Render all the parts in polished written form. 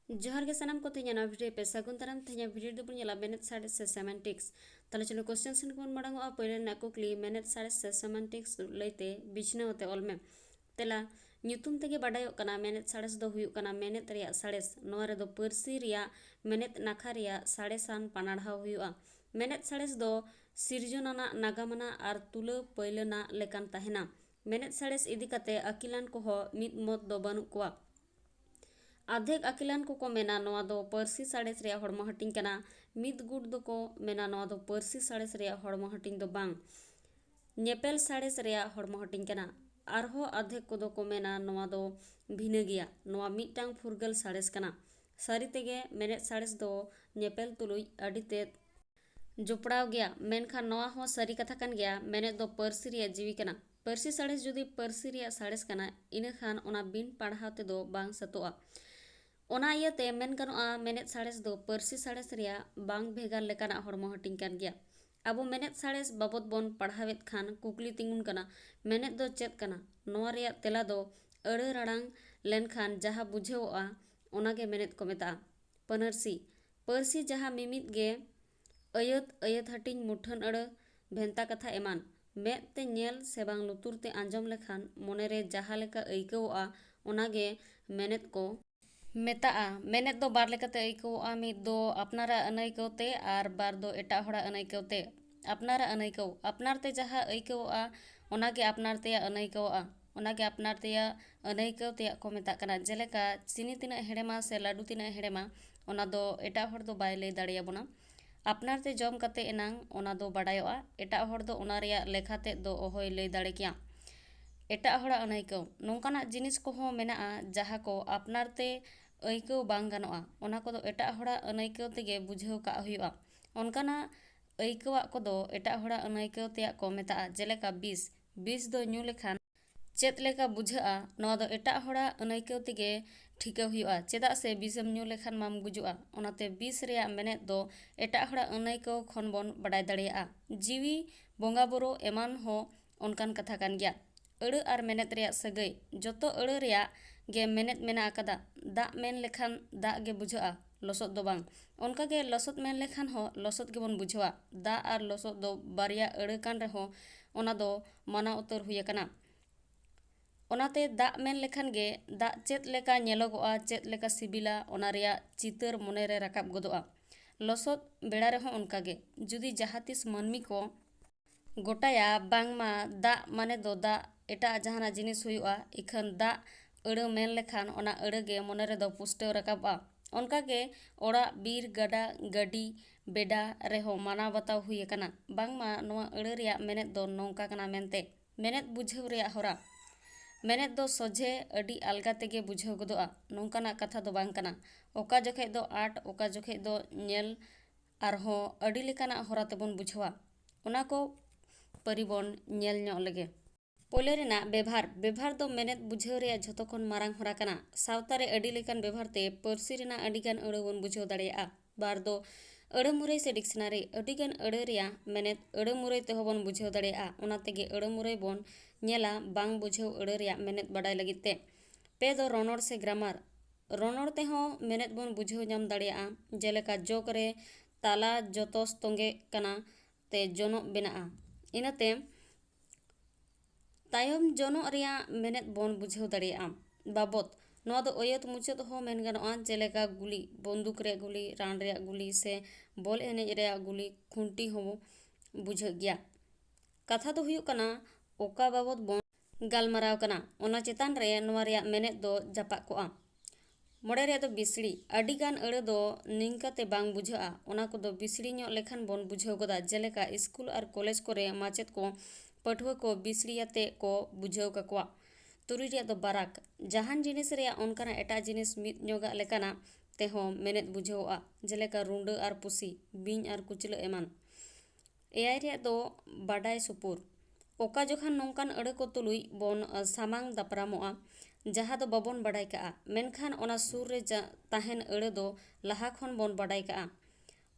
जोहार के सानाम को तेना वीडियो पे सगुन ताराम तेना वीडियो दो बुनियाला मेनेट साड़े से सेमेंटिक्स ताले चलो क्वेश्चन सन को मड़ांगो आ पहले ना कुकली मेनेट साड़े से सेमेंटिक्स लेते बिछने होते ऑल में तेला ᱧᱩᱛᱩᱢ ᱛᱮᱜᱮ ᱵᱟᱰᱟᱭᱚᱜ ᱠᱟᱱᱟ ᱢᱮᱱᱮᱫ ᱥᱟᱬᱮᱥ ᱫᱚ ᱦᱩᱭᱩᱜ ᱠᱟᱱᱟ ᱢᱮᱱᱮᱫ ᱨᱮᱭᱟᱜ ᱥᱟᱬᱮᱥ ᱱᱚᱣᱟ ᱨᱮᱫᱚ ᱯᱟᱹᱨᱥᱤ ᱨᱮᱭᱟᱜ ᱢᱮᱱᱮᱫ ᱱᱟᱠᱷᱟ ᱨᱮᱭᱟᱜ ᱥᱟᱬᱮᱥᱟᱱ ᱯᱟᱱᱟᱲᱦᱟᱣ ᱦᱩᱭᱩᱜᱼᱟ ᱢᱮᱱᱮᱫ ᱥᱟᱬᱮᱥ ᱫᱚ ᱥᱤᱨᱡᱚᱱᱟᱱᱟᱜ ᱱᱟᱜᱟᱢᱟᱱᱟᱜ ᱟᱨ ᱛᱩᱞᱟᱹᱣ ᱯᱟᱹᱭᱞᱟᱹᱱᱟᱜ ᱞᱮᱠᱟᱱ ᱛᱟᱦᱮᱱᱟ ᱢᱮᱱᱮᱫ ᱥᱟᱬᱮᱥ ᱤᱫᱤ ᱠᱟᱛᱮ ᱟᱹᱠᱤᱞᱟᱱ ᱠᱚᱦᱚᱸ ᱢᱤᱫ ᱢᱚᱛ ᱫᱚ ᱵᱟᱹᱱᱩᱜ ᱠᱚᱣᱟ आधेक अकिलान को मेना नवा दो पर्सी साड़ेस रे हड़मो हटिंग कना मिद गुड दो को मेना नवा दो पर्सी साड़ेस रे हड़मो हटिंग दो बांग नेपेल साड़ेस रे हड़मो हटिंग कना आरहो आधेक को दो को मेना नवा दो भिन्न गिया नवा मिटांग फुरगल साड़ेस कना सारी तेगे मेनेत साड़ेस दो नेपेल तुलुई अडिते जोपड़ाव गया मेनखान नवा हो सारी कथा कन गया मेनेत दो पर्सी रे जीवी कना पर्सी साड़ेस जुदी पर्सी रे साड़ेस कना इने खान ओना बिन पढ़ाते दो बांग सतोआ ओना इयाते मेन गानोआ मेनेत साड़ेस दो पर्सी साड़ेस रिया बांग भेगार लेकाना हड़मो हटिंग कान गया अब मेनेत साड़ेस बाबत बोन पढ़ावेत खान कुकली तिंगुन कना मेनेत दो चेत कना नोआ रिया तेला दो अड़े रड़ांग लेन खान जहा बुझेओआ ओनागे मेनेत को मेता पनरसी पर्सी जहा मिमित गे अयत हटिंग मुठन अड़ भेंता कथा एमान मेद ते नेल से बांग लुतुर ते आंजम लेखान मोनेरे जहा लेका अइकओआ ओनागे मेनेत को मेता मेनेत दो बार लेकाते अइकओआ मिद दो अपनारा अनइकओते आर बार दो एटा होड़ा अनइकओते अपनारा अनइकओ अपनारते जहा अइकओआ ओनागे अपनारते अनइकओआ ओनागे अपनारते अनइकओते को मेता कना जेलेका चीनी तिना हेड़ेमा से लाडू तिना हेड़ेमा ओना दो एटा होड़ दो बाय लई दाड़ियाबोना अपनारते जम कते एनांग ओना दो बाडायोआ एटा होड़ दो ओना रिया लेखाते दो ओहोय लई दाड़े किया एटा होड़ा अनइकओ नोंकाना जिनिस कोहो मेना जहा को अपनारते अइकओ बांग गानोआ ओना कोदो एटा होड़ा अनइकओ तेगे बुझेव का हुयुआ ओनकाना अइकओआ कोदो एटा होड़ा अनइकओ तेया को मेता जेलेका बिस दो न्यू लेखान चेत लेका बुझा नवा दो एटा होड़ा अनइकओ तेगे ठिका हुयुआ चेदा से बिसम न्यू लेखान माम गुजुआ ओनाते बिस रेया मेनेत दो एटा होड़ा अनइकओ खन बोन बडाय दाड़ेया जीवी बोंगा बोरो एमान हो ओनकान कथा कान गया अड़ आर मेनेत रेया सगई जतो अड़ रेया गे मेनेत मेना आकादा दा मेन लेखान दा गे बुझा लसोद दो बांग उनका गे लसोद मेन लेखान हो लसोद गे बोन बुझवा दा आर लसोद दो बारिया अड़ कान रहो ओना दो माना उतर हुई कना ओनाते दा मेन लेखान गे दा चेत लेका नेलोगोआ चेत लेका सिबिला ओना रेया चितर मोने रे राकाब गोदोआ लसोद बेड़ा रहो उनका गे जुदी जहातिस मनमी को गोटाया बांगमा दा माने दो दा एटा जहाना जिनिस हुयुआ इखन दा अड़ मेन लेखान ओना अड़ गे मोने रे दो पुष्टेव राकाबा उनका गे ओड़ा बीर गडा गडी बेडा रेहो माना बताव हुई कना बांगमा नोआ अड़ रेया मेनेत दो नोंका कना मेनते मेनेत बुझेव रेया होरा मेनेत दो सोझे अडी अलगा तेगे बुझेव गोदोआ नोंकाना कथा दो बांग कना ओका जोखे दो आट ओका जोखे दो नेल आरहो अडी लेकाना होरा तेबोन बुझवा ओना को परिबोन नेल ᱧᱚᱜ लगे पोले रेना बेभार दो मेनेत बुझेव रेया झोतो खन मारांग होरा कना सावता रे अडी लेकान बेभार ते पर्सी रेना अडीगान अड़ बोन बुझेव दाड़ेया बार दो अड़ मुरई से डिक्शनारी अडीगान अड़ रेया मेनेत अड़ मुरई ते होबोन बुझेव दाड़ेया ओना तेगे अड़ मुरई बोन नेला बांग बुझेव अड़ रेया मेनेत बाडाय लगित ते पे दो रोनोड़ से ग्रामार रोनोड़ ते हो मेनेत बोन बुझेव नाम दाड़ेया जेलेका जोक रे ताला जोतोस तोंगे कना ते जोनो बेनाआ इनाते तायम जोनो रिया मेनेत बोन बुझेव दाड़ेया बाबत नोआ दो अयत मुचत हो मेन गानोआ जेलेका गुली बंदूक रे गुली रान रे गुली से बॉल एनेज रे गुली खुंटी हो बुझे गया कथा दो हुयुक कना ओका बाबत बोन गालमाराव कना ओना चेतान रे नोआ रिया मेनेत दो जापाक कोआ मोड़े रे दो बिसड़ी अडिगान अड़ दो निंकाते बांग बुझा ओना को दो बिसड़ी ᱧᱚᱜ लेखान बोन बुझेव गोदा जेलेका स्कूल और कॉलेज कोरे माचेत को पठुआ को बिसड़ियाते को बुझेव काकोआ तुरी रे दो बाराक जहान जिनिस रे ओनकाना एटा जिनिस मिद ᱧᱚᱜᱟ लेकाना तेहो मेनेत बुझेवआ जेलेका रुंडा और पुसी बिन और कुचला एमान एआई रे दो बाडाय सुपुर ओका जोखान नोंकान अड़ को तुलुई बोन सामांग दापरामोआ जहा दो बाबोन बाडाय का मेनखान ओना सुर रे ताहेन अड़ दो लहा खन बोन बाडाय का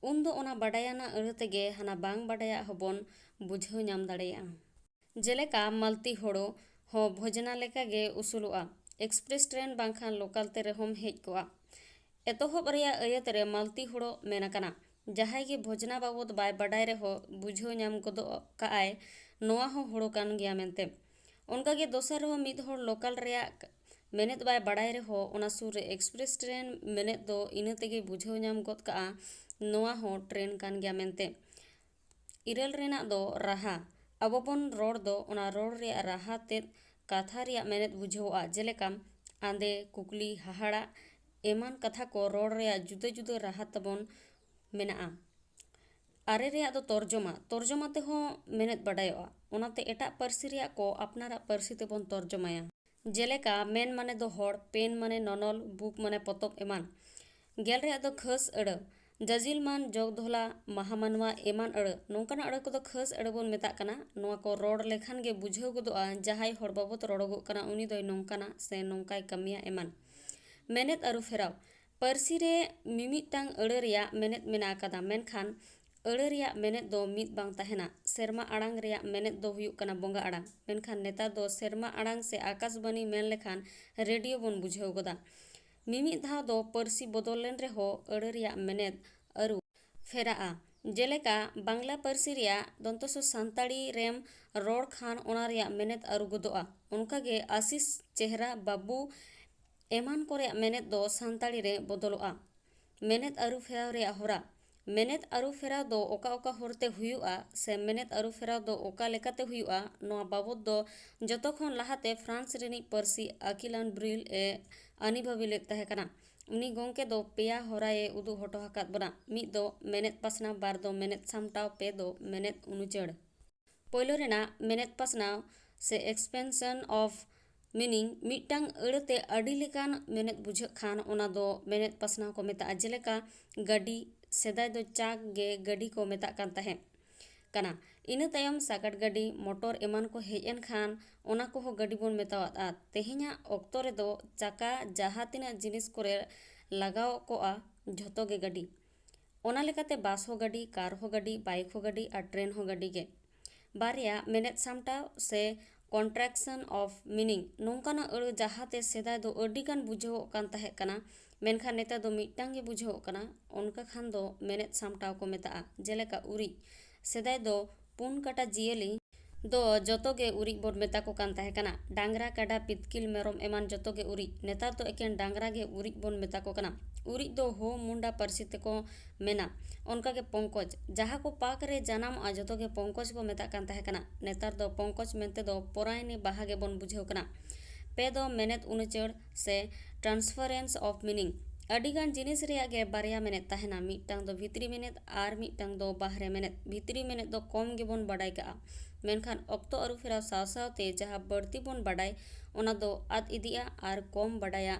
उन दो ओना बाडायाना अड़ तेगे हाना बांग बाडाया होबोन बुझेव नाम दाड़ेया जेलेका मालती होड़ो हो भोजना लेका गे उसुलुआ एक्सप्रेस ट्रेन बांखान लोकल ते रेहोम हेज कोआ एतोहब रेया आयत रे मालती हुड़ो मेन आकाना जहाय गे भोजना बाबद बाय बाडाय रेहो बुझाव ᱧᱟᱢ गोदो काआय नोआ हो हुड़ो कान गया मेनते उनका गे दोसर हो मिद होड़ लोकल रेया मेनेत बाय बाडाय रेहो ओना सुर रे एक्सप्रेस ट्रेन मेनेत दो इना तेगे बुझाव ᱧᱟम गोद काआ नोआ हो ट्रेन कान गया मेनते इरल रेना दो राहा अब बन रोड दो ओना रोड रे राहा तेद कथा रेया मेनेत बुझावा जेलेका आंदे कुकली हाहाड़ा एमान कथा को रोड रेया जुदा जुदा राहा तबन मेनाआ आरे रेया दो तर्जमा ते हो मेनेत बाडायोआ ओनाते एटा पार्सी रेया को अपनारा पार्सी तेबन तर्जमाया जेलेका मेन माने दो होड़ पेन माने ननल बुक माने पतब एमान गेल रेया दो खास अड़ जजिल मान जगधोला महामानवा एमान अड़ नोंकाना अड़ को दो खास अड़ बोन मेता कना नोआ को रोड लेखान गे बुझाव गोदोआ जहाय होड़ बाबत रोडगो कना उनी दोय नोंकाना से नोंकाय कमिया एमान मेनेत आरु फेराव पार्सी रे मिमिटांग अड़ रेया मेनेत मेना आकादा मेनखान अड़ रेया मेनेत दो मिद बांग ताहेना सेरमा आड़ांग रेया मेनेत दो हुयुग कना बोंगा आड़ांग मेनखान नेतार दो सेरमा आड़ांग से आकाशबाणी मेन लेखान रेडियो बोन बुझाव गोदा मिमिद धाव दो पार्सी बदलेन रेहो अड़ रेया मेनेत आरु फेराआ जेलेका बांग्ला पार्सी रेया दंतोसो सांताड़ी रेम रोड खान ओना रेया मेनेत आरु गोदोआ उनकागे आशीष चेहरा बाबू एमान को रेया मेनेत दो सांताड़ी रे बदलोआ मेनेत आरु फेराव रेया होरा मेनेत आरु फेराव दो ओका होरते हुयुआ से मेनेत आरु फेराव दो ओका लेकाते हुयुआ नोआ बाबद दो जतो खन लाहाते फ्रांस रेनी पार्सी आकिलान ब्रिल ए आनिभावी लेत ताहे कना उनी गोंके दो पेया होराए उदु हटो हाकात बना मिद दो मेनेत पासनाव बार दो मेनेत सामटाव पे दो मेनेत उनुचड़ पोयलो रेना मेनेत पासनाव से एक्सपेंशन ऑफ मीनिंग मिटांग अड़ते अड़ी लेकान मेनेत बुझ खान ओना दो मेनेत पासनाव को मेता जेलेका गाड़ी सेदाय दो चाक गे गाड़ी को मेता कान ताहे कना इना तायम सागाड़ गाड़ी मोटर एमान को हेज एन खान ओना को हो गाड़ी बोन मेतावात तेहेኛ ऑक्तो रे दो चाका जहा तिना जिनिस करे लगाव कोआ झोतो गे गाड़ी ओना लेकाते बास हो गाड़ी कार हो गाड़ी बाइक हो गाड़ी और ट्रेन हो गाड़ी गे बारिया मेनेत सामटाव से कॉन्ट्रैक्शन ऑफ मीनिंग नोंकाना अड़ जहाते सेदाय दो अडिगान बुझाव कान ताहे कना मेनखान नेता दो मिटांग गे बुझाव काना ओनका खान दो मेनेत सामटाव को मेता जेलेका उरी सेदाय दो पुन काटा जियली दो जतो गे उरी बोन मेता को कान ताहे कना डांगरा काडा पितकिल मेरम एमान जतो गे उरी नेतार दो एकेन डांगरा गे उरी बोन मेता को कना उरी दो हो मुंडा पार्सी तेको मेना उनका के पंकज जहाँ को पाक रे जनाम आ जतो के पंकज को मेता कान ताहे कना नेतार दो पंकज मेनते दो पोरायनी बाहा गे बोन बुझाव कना पे दो मेनेत उनुचड़ से ट्रांसफरेंस ऑफ मीनिंग अडिगान जिनिस रेया गे बारिया मेनेत ताहेना मिटांग दो भितरी मेनेत आर मिटांग दो बाहरे मेनेत भितरी मेनेत दो कम गे बोन बाडाय का मेनखान ऑक्तो आरु फेराव साव सावते जहाँ बढ़ती बोन बाडाय ओना दो आद इदिया आर कम बाडाया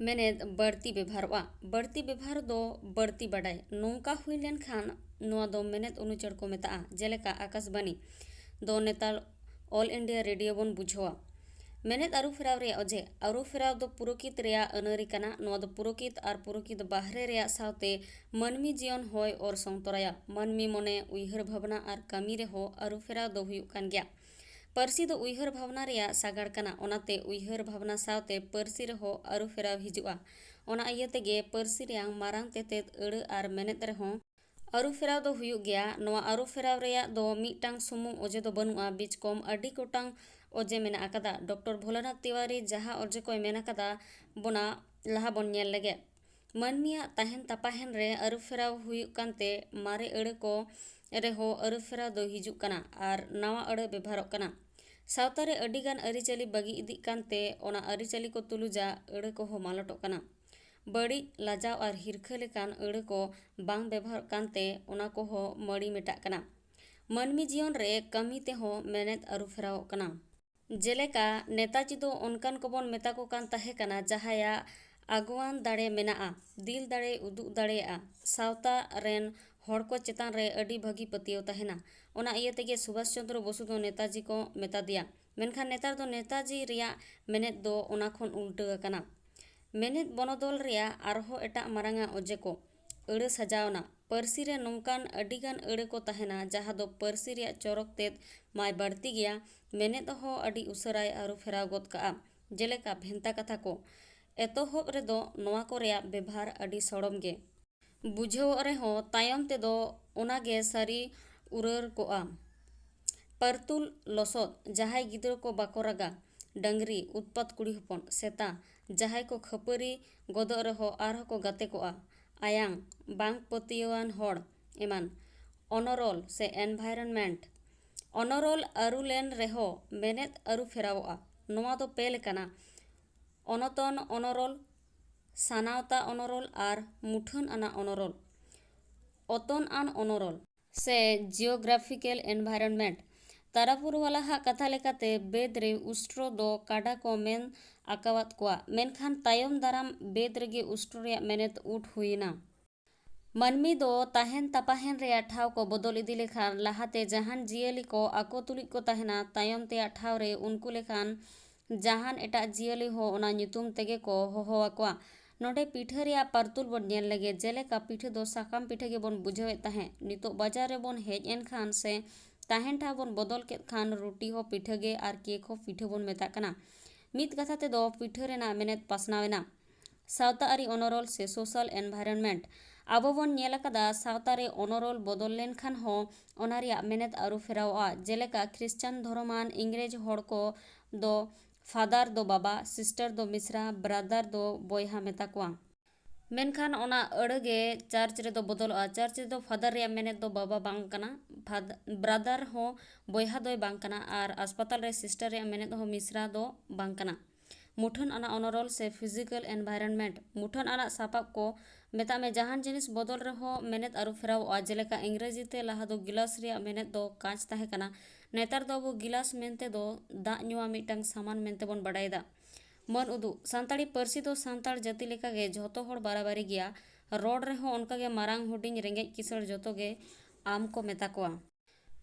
मेनेत बढ़ती व्यवहारवा बढ़ती व्यवहार दो बढ़ती बाडाय नोंका हुई लेन खान नोआ दो मेनेत उनुचड़ को मेता जेलेका आकाशबाणी दो नेताल ऑल इंडिया रेडियो बोन बुझावा मेनेत आरु फेराव रे अजे आरु फेराव दो पुरोकित रेया अनरी कना नोआ दो पुरोकित आर पुरोकित बाहरे रेया सावते मनमी जीवन होय और संतराया मनमी मने उइहर भावना आर कामी रे हो आरु फेराव दो हुयुग कान गया पार्सी दो उइहर भावना रेया सागाड़ कना ओनाते उइहर भावना सावते पार्सी रे हो आरु फेराव हिजुआ ओना इया तेगे पार्सी रेयां मारांग तेतेद अड़ आर मेनेत रे हो आरु फेराव दो हुयुग गया नोआ आरु फेराव रेया दो मिटांग सुमुंग ओजे दो बनुआ बीच कम अडी कोटांग ओजे मेना आकादा डॉक्टर भोलानाथ तिवारी जहाँ ओजे कोय मेना कादा बोना लाहा बोन नेल लेगे मानमिया ताहेन तापाहेन रे आरु फेराव हुयुग कानते मारे अड़ को रे हो आरु फेराव दो हिजुग कना आर नावा अड़ व्यवहारक कना सावतारे अडिगान अरिचाली बागी इदी कानते ओना अरिचाली को तुलुजा अड़ को हो मालटो कना बड़ी लाजाव और हिरखा लेकान अड़ को बांग व्यवहार कानते ओना को हो मड़ी मेटा कना मानमी जीवन रे कमी ते हो मेनेत आरु फेराव कना जेलेका नेताजी दो उनकान को बोन मेता को कान ताहे कना जहाया आगवान दाड़े मेना दिल दाड़े उदुग दाड़ेया सावता रेन हड़ को चेतान रे अडी भागी पतियो ताहेना ओना इया तेगे सुभाष चंद्र बसु दो नेताजी को मेता दिया मेनखान नेतार दो नेताजी रेया मेनेत दो ओना खन उल्टा कना मेनेत बनोदल रेया आरहो एटा मारांगा ओजे को अड़ सजावना पार्सी रे नोंकान अडिगान अड़ को ताहेना जहाँ दो पार्सी रेया चोरक तेद माय बाड़ती गया मेनेत हो अडी उसराय आरु फेराव गोद का जेलेका भेंता कथा को एतोहब रेदो नोआ को रेया बेभार अडी सड़म गे बुझाव रेहों तायम तेदो ओनागे सारी उरार कोआ परतुल लसद जहाय गिद्रा को बाको रागा डंगरी उत्पात कुड़ी हपन सेता जहाय को खपारी गदो रेहो आरहो को गाते कोआ आयांग बांग पतियान होड़ एमान अनरल से एनवायरनमेंट अनरल आरु लेन रेहो मेनेत आरु फेरावआ नोआ दो पे लेकाना अनतन अनरल सानावता अनरल आर मुठन आना अनरल अतन आन अनरल से जियोग्राफिकल एनवायरनमेंट तारापुर वाला हा कथा लेकाते बेद रे उस्ट्रो दो काडा को मेन आकावात कोआ मेनखान तायम दाराम बेद रेगे उस्ट्रो रे मेनेत उठ हुईना मनमी दो ताहेन तापाहेन रे ठाव को बदल इदी लेखान लाहाते जहान जियली को आको तुलिक को ताहेना तायम ते ठाव रे उनको लेखान जहान एटा जियली हो ओना nyutum तेगे को होहोवाकोआ नोडे पिठा रे परतुल बन नेल लगे जेलेका पिठा दो साकाम पिठा गे बन बुझावे ताहे नितो बाजार रे बन हेज एन खान से ताहेन ठा बन बदल के खान रोटी हो पिठा गे आर केक हो पिठा बन मेता कना मित कथा ते दो पिठा रे ना मेनेत पासनावेना सावता आरी अनरल से सोशल एनवायरनमेंट आबो बन नेल कदा सावता रे अनरल बदल लेन खान हो ओना रिया मेनेत आरु फेरावआ जेलेका ख्रिस्टान धर्मान इंग्रेज हड़ को दो फादर दो बाबा सिस्टर दो मिश्रा ब्रादर दो बयहा मेता कोआ मेनखान ओना अड़गे चर्च रे दो बदलआ चर्च रे दो फादर रे मेनेत दो बाबा बांग कना ब्रादर हो बयहा दोय बांग कना आर अस्पताल रे सिस्टर रे मेनेत हो मिश्रा दो बांग कना मुठन आना अनरल से फिजिकल एनवायरनमेंट मुठन आना सापाब को मेता में जहान जिनिस बदल रहो मेनेत आरु फेरावआ जेलेका इंग्रेजी ते लाहा दो गिलास रे मेनेत दो कांच ताहे कना नेतार दो अब गिलास मेनते दो दा नुआ मिटांग सामान मेनते बन बड़ायदा मन उदु सांताड़ी पार्सी दो सांताड़ जाति लेका गे झोतो होड़ बाराबारी गया रोड रे हो उनका गे मारांग हुडिंग रेंगेज किसड़ जोतो गे आम को मेता कोआ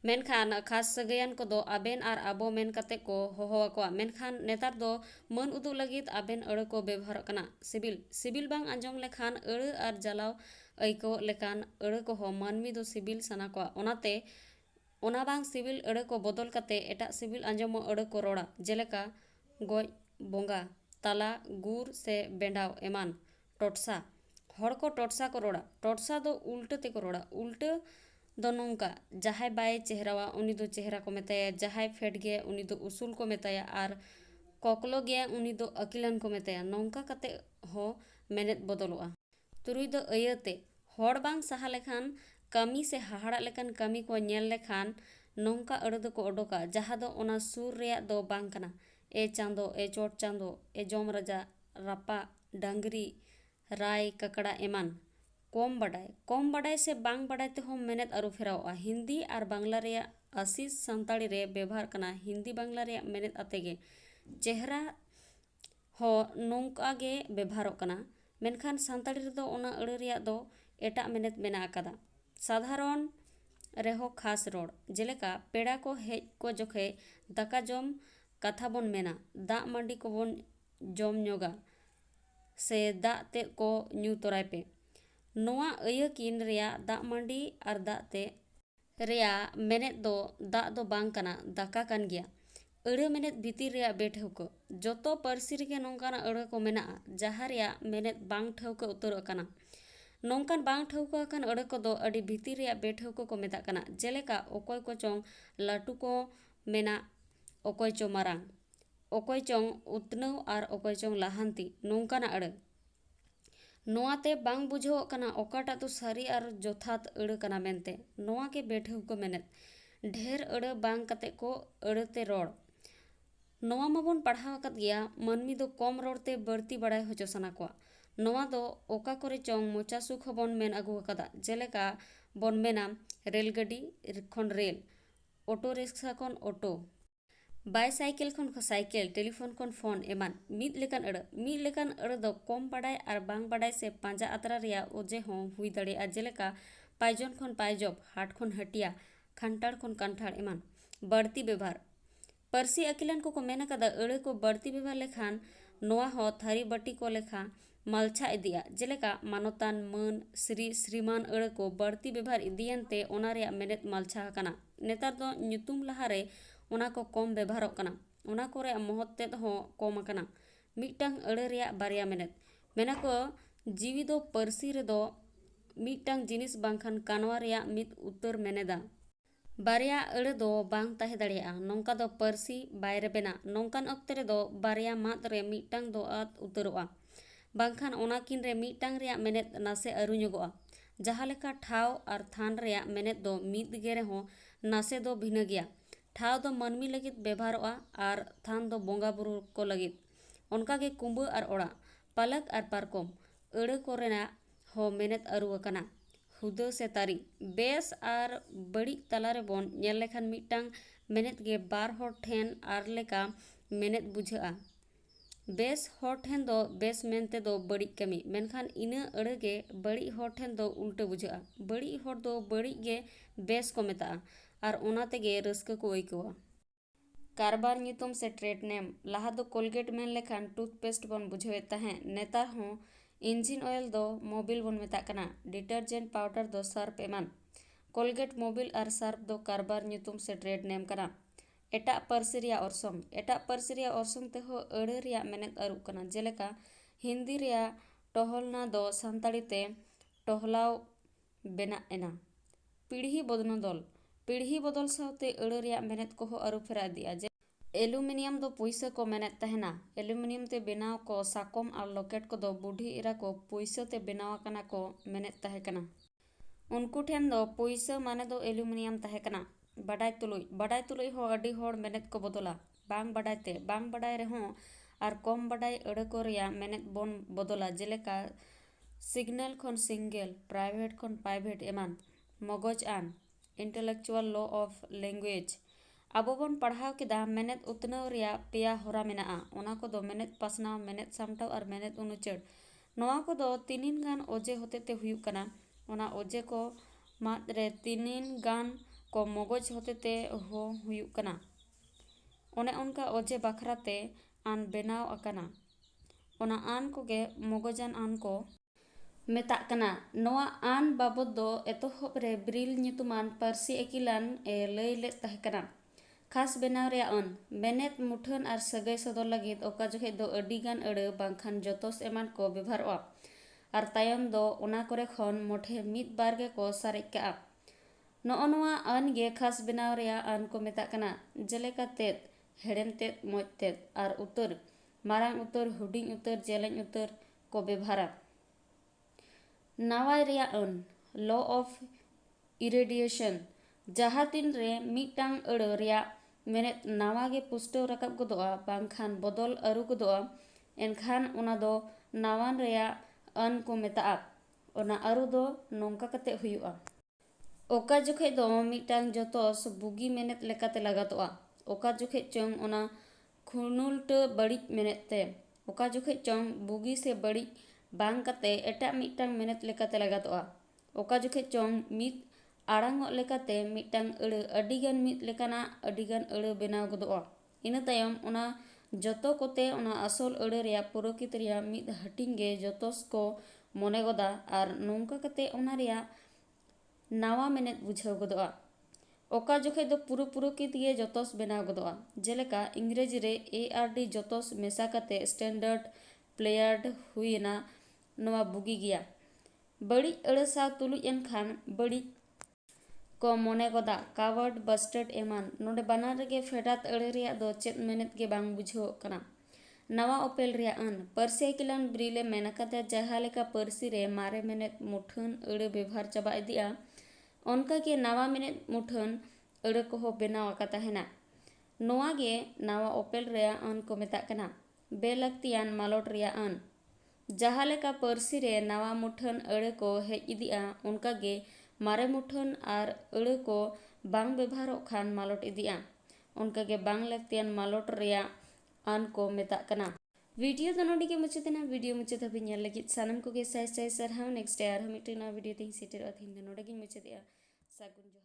मेनखान खास सगैयान को दो आबेन आर आबो मेन कते को होहोवाकोआ मेनखान नेतार दो मन उदु लगित आबेन अड़ को व्यवहार कना सिबिल बांग आंजम लेखान अड़ आर जलाव ऐको लेकान अड़ को हो मानमी दो सिबिल सना कोआ ओनाते ओना बांग सिबिल अड़ को बदल कते एटा सिबिल आंजम अड़ को रोड़ा जेलेका गोज बोंगा ताला गुर से बेंडाव एमान टोटसा हड़ को टोटसा को रोड़ा टोटसा दो उल्टे ते को रोड़ा उल्टे दो नोंका जहाय बाय चेहरावा उनी दो चेहरा को मेताया जहाय फेट गे उनी दो उसूल को मेताया आर कोकलो गे उनी दो अकिलन को मेताया नोंका कते हो मेनेत बदलुआ तुरुई दो अयते हड़ बांग सहा लेखान कमी से हाहाड़ा लेकान कमी को नेल लेखान नोंका अड़ दो को ओडोका जहा दो ओना सुर रेया दो बांग कना ए चांदो ए चोट चांदो ए जोम राजा रापा डांगरी राय ककड़ा एमान कम बड़ाय से बांग बड़ाय ते हम मेनेत आरु फेरावआ हिंदी आर बांग्ला रे आशीष सांताड़ी रे व्यवहार कना हिंदी बांग्ला रे मेनेत आतेगे चेहरा हो नोंका गे व्यवहारों कना मेनखान सांताड़ी रे दो ओना अड़ रेया दो एटा मेनेत मेना आकादा साधारण रेहो खास रोड जेलेका पेड़ा को हेज को जोखे दाका जम कथा बन मेना दा मंडी को बन जम ñoगा से दा ते को ᱧᱩ तोराय पे नोआ अयकिन रेया दा मंडी आर दा ते रेया मेनेत दो दा दो बांग कना दाका कान गया अड़ मेनेत भीतिर रेया बेठौको जोतो पार्सी रेगे नोंकाना अड़ को मेना जहा रेया मेनेत बांग ठौको उतर कना नोंकान बांग ठौको अकन अड़ को दो अड़ी भीतिर रेया बेठौको को मेता कना जेलेका ओकोय को चोंग लाटू को मेना ओकोय चो मारांग ओकोय चोंग उतनव आर ओकोय चोंग लाहांती नोंकाना अड़ नोआते बांग बुझाव कना ओकाटा तो सारी आर जोथात अड़ कना मेनते नोआ के बेठौ को मेनेत ढेर अड़ बांग कते को अड़ते रोड़ नोआ माबन पढ़ाव कत गया मनमी दो कम रोड़ते बढ़ती बड़ाय होचो सना कोआ नोआ दो ओका करे चोंग मोचा सुख बन मेन अगु कदा जेलेका बन मेना रेलगाड़ी खन रेल ऑटो रिक्शा खन ऑटो बायसाइकेल खन साइकेल टेलीफोन खन फोन एमान मिद लेकान अड़ दो कम बड़ाय आर बांग बड़ाय से पांजा आतरा रेया ओजे हों हुई दाड़ेया जेलेका पायजन खन पायजब हाट खन हटिया खानटाड़ खन कांठाड़ एमान बढ़ती व्यवहार पार्सी अकिलन को मेन कदा अड़ को बढ़ती व्यवहार लेखान नोआ हो थारी बटी को लेखा मालछा इदिया जेलेका मानोतान मान श्री श्रीमान अड़ को बढ़ती व्यवहार इदियनते ओना रेया मेनेत मालछा कना नेतार दो ñutum लहारे ओना को कम व्यवहारों कना ओना को रे महत्ते हो कम कना मीटांग अड़े रेया बारिया मेनेत मेनाको जीवी दो पार्सी रेदो मीटांग जिनिस बांखान कानवा रेया मिद उतर मेनेदा बारिया अड़े दो बांग ताहे दाड़ेया नोंका दो पार्सी बाय रेबेना नोंकान ऑक्ते रेदो बारिया मात रे मीटांग दो आत उतरोआ बांखान ओनाकिन रे मीटांग रेया मेनेत नासे अरुñोगोआ जहाँ लेका ठाव और थान रेया मेनेत दो मिद गे रेहो नासे दो भिन्न गिया ठाव दो मनमी लगित व्यवहारोआ और थान दो बोंगा बुरु को लगित उनका के कुंबो और ओड़ा पालक और पारकोम अड़े को रेना हो मेनेत अरुआकना हुदो से तारी बेस और बड़ी तलारे बोन नेल लेखान मीटांग मेनेत गे बार होर ठेन आर लेका मेनेत बुझाआ बेस होर ठेन दो बेस मेनते दो बड़ी कमी मेनखान इना अड़े गे बड़ी होर ठेन दो उल्टे बुझाआ बड़ी होर दो बड़ी गे बेस को मेता और ओनाते गे रस्क को अइकवा कारबार ᱧᱩᱛᱩᱢ से ट्रेड नेम लाहा दो कोलगेट मेन लेखान टूथपेस्ट बन बुझावे ताहें नेतार हो इंजिन ऑयल दो मोबिल बन मेता कना डिटर्जेंट पाउडर दो सर्फ एमान कोलगेट मोबिल और सर्फ दो कारबार ᱧᱩᱛᱩᱢ से ट्रेड नेम कना एटा पर्सिरिया ऑर्सोंग ते हो अड़े रिया मेनेत अरुक कना जेलेका हिंदी रिया टहलना दो सांताड़ी ते टहलाव बेना एना पीढ़ी बदल सावते अड़े रिया मेनेत को हो अरु फेरा दिया जे एल्यूमिनियम दो पुइसा को मेनेत तहना एल्यूमिनियम ते बेनाव को साकोम और लॉकेट को दो बुढ़ी इरा को पुइसा ते बेनाव कना को मेनेत तहे कना उनको ठेन दो पुइसा माने दो एल्यूमिनियम तहे कना बडाय तुलुई हो अडी होड़ मेनेत को बदला बांग बडाय रे हो और कम बडाय अड़े को रिया मेनेत बोन बदला जेलेका सिग्नल खन सिंगल प्राइवेट खन प्राइवेट एमान मगज आन इंटेलेक्चुअल लॉ ऑफ लैंग्वेज आबो बन पढ़ाव केदा मेनेत उतनाव रिया पेया होरा मेनाआ ओना को दो मेनेत पासनाव मेनेत सामटाव और मेनेत उनुचड़ नोआ को दो तीनिन गान ओजे होते ते हुयुक कना ओना ओजे को मात रे तीनिन गान को मगज होते ते हो हुयुक कना ओने उनका ओजे बखराते आन बेनाव अकना ओना आन को गे मगजान आन को मेता कना नोआ आन बाबद दो एतोहब रे ब्रिल ᱧᱩᱛᱩᱢᱟᱱ पार्सी एकिलान ए लई ले तहे कना खास बेनाव रे अन मेनेत मुठन और सगै सदर लगित ओका जोखे दो अडिगान अड़े बांखान जतोस एमान को व्यवहारोआ और तायम दो ओना करे खन मोठे मिद बार गे को सारेज काआ नोआ अन गे खास बेनाव रे अन को मेता कना जेलेका तेत हेड़ेम तेत मोज तेत और उतर मारांग उतर हुडिंग उतर जेलें उतर को व्यवहारा नावाय रे अन लॉ ऑफ इरेडिएशन जहाँ तीन रे मीटांग अड़ रे मेनेत नावा गे पुस्टव रकाब गदोआ बांखान बदल अरु गदोआ एनखान ओना दो नावान रे अन को मेताआ ओना अरु दो नोंका कते हुयुआ ओका जोखे दो मीटांग जतोस बुगी मेनेत लेकाते लगातोआ ओका जोखे चंग ओना खुनुल्ट बड़िज मेनेत ते ओका जोखे चंग बुगी से बड़िज बांग कते एटा मीटांग मेनेत लेकाते लगातोआ ओका जोखे चंग मिद आड़ांग लेकाते मीटांग अड़ अडिगान मिद लेकाना अडिगान अड़ बेनाव गदोआ इना तायम ओना जतो कोते ओना असोल अड़ रेया पुरोकित रेया मिद हटिंग गे जतोस को मोने गदा और नोंका कते ओना रेया नावा मेनेत बुझाव गदोआ ओका जोखे दो पुरोकित गे जतोस बेनाव गदोआ जेलेका इंग्रेजी रे ARD जतोस मेसा कते स्टैंडर्ड प्लेयर्ड हुईना नोवा बुगी गिया बड़ी अड़ साव तुलुज एनखान बड़ी को मोने गदा कावर्ड बस्टेड एमान नोडे बानार रेगे फेडात अड़े रेया दो चेत मेनेत गे बांग बुझो कना नवा ओपेल रेया अन पार्सी एकिलान ब्रिले मेनाकाते जहाँ लेका पार्सी रे मारे मेनेत मुठन अड़े व्यवहार चाबा इदिया उनका के नवा मेनेत मुठन अड़े को हो बेनाव आका तहेना नोआ गे नवा ओपेल रेया अन को मेता कना बेलक्तियान मालोट रेया अन जहाँ लेका पार्सी रे नवा मुठन अड़े को हेज इदिया उनका गे मारे मुठन और अड़े को बांग व्यवहारों खान मालोट इदिया उनका के बांग लगतियान मालोट रेया अन को मेता कना वीडियो तो नोडी के मुचादेना वीडियो मुचाद हाबि नेल लगित सानम को गे साय साय सरहाव नेक्स्ट डे आर मिटे ना वीडियो ते सेटेर अथिन नोडे गे मुचादेआ सागुन।